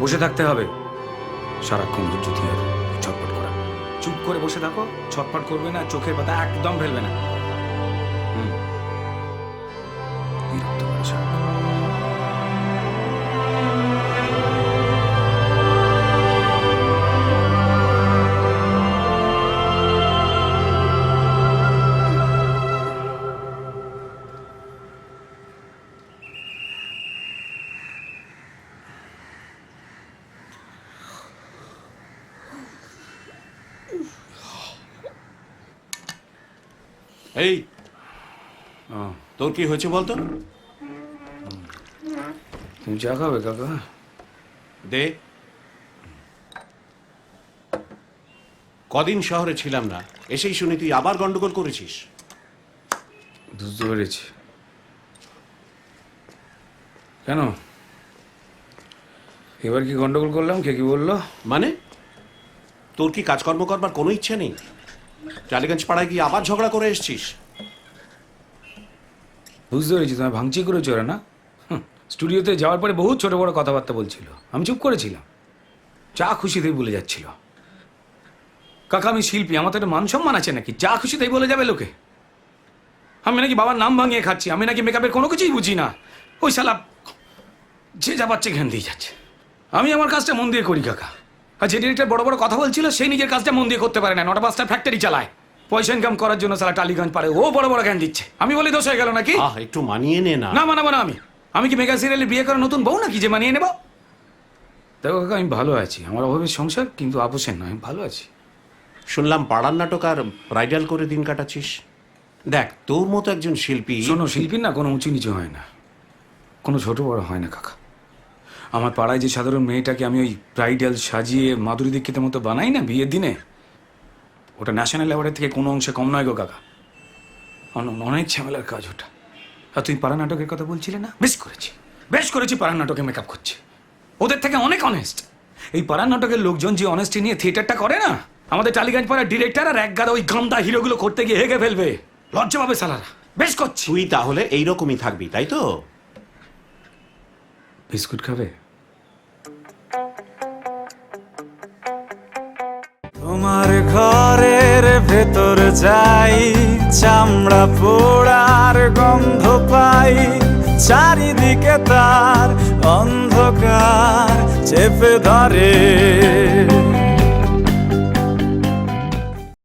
বসে থাকতে হবে সারাক্ষণ হুজ্জুতি আর ছটফট করা। চুপ করে বসে থাকো, ছটফট করবে না, চোখের পাতা একদম ফেলবে না। বিরক্ত করে সারাক্ষণ। এই তোর কি হয়েছে বলতো? তুমি চা খাবে কাকা? দে। কদিন শহরে ছিলাম না, এসেই শুনি তুই আবার গন্ডগোল করেছিস। বুঝতে পেরেছি। কেন এবার কি গন্ডগোল করলাম? কে কি বললো? মানে তোর কি কাজকর্ম করবার কোনো ইচ্ছে নেই? টালিগঞ্জ পাড়ায় গিয়ে আবার ঝগড়া করে এসছিস? বুঝতে পেরেছি, তোমায় ভাঙচি করেছো ওরা না? স্টুডিওতে যাওয়ার পরে বহু ছোট বড় কথাবার্তা বলছিল, আমি চুপ করেছিলাম। যা খুশিতেই বলে যাচ্ছিল। কাকা আমি শিল্পী, আমার তো একটা মান সম্মান আছে নাকি? যা খুশিতেই বলে যাবে লোকে। আমি নাকি বাবার নাম ভাঙিয়ে খাচ্ছি, আমি নাকি মেকআপের কোনো কিছুই বুঝি না। ওই শালা যে যা পাচ্ছে ঘ্যান দিয়ে যাচ্ছে। আমি আমার কাজটা মন দিয়ে করি কাকা। আর যে ডিরেক্টর বড় বড় কথা বলছিল সেই নিজের কাজটা মন দিয়ে করতে পারে না, 9টা 5টার ফ্যাক্টরি চালায়। পয়সা ইনকাম করার জন্য সালা টালিগঞ্জ পারে ও বড় বড় জ্ঞান দিচ্ছে। আমি বলি দোষ হয়ে গেল নাকি? একটু মানিয়ে নে না। না মানাবো না। আমি কি মেগা সিরিয়ালে বিয়ে করা নতুন বউ নাকি যে মানিয়ে নেব? দেখো কাকা আমি ভালো আছি, আমার অভাবের সংসার, কিন্তু আপোষের নয়, আমি ভালো আছি। শুনলাম পাড়ার নাটক আর ব্রাইডাল করে দিন কাটাচ্ছিস। দেখ তোর মতো একজন শিল্পী। শোনো, শিল্পীর না কোনো উঁচু নিচু হয় না, কোনো ছোট বড় হয় না কাকা। আমার পাড়ায় যে সাধারণ মেয়েটাকে আমি ওই ব্রাইডাল সাজিয়ে মাধুরী দীক্ষিতের মতো বানাই না বিয়ের দিনে, ওটা ন্যাশনাল অ্যাওয়ার্ডের থেকে কোনো অংশে কম নয় গো কাকা। অনেক ঝামেলার কাজ ওটা। আর তুই পাড়া নাটকের কথা বলছিলে না? বেশ করেছি পাড়া নাটকে মেকআপ করছি, ওদের থেকে অনেক অনেস্ট। এই পাড়া নাটকের লোকজন যে অনেস্টি নিয়ে থিয়েটারটা করে না, আমাদের টালিগঞ্জ পাড়ার ডিরেক্টর আর একগাদা ওই গামদা হিরোগুলো করতে গিয়ে হেগে ফেলবে, লজ্জা পাবে সালারা। বেশ করছি। তুই তাহলে এইরকমই থাকবি তাই তো? বিস্কুট খাবে? তোমার ঘরের ভেতর যাই, চামড়া পোড়ার গন্ধ পাই, চারিদিকে তার অন্ধকার চেপে ধরে।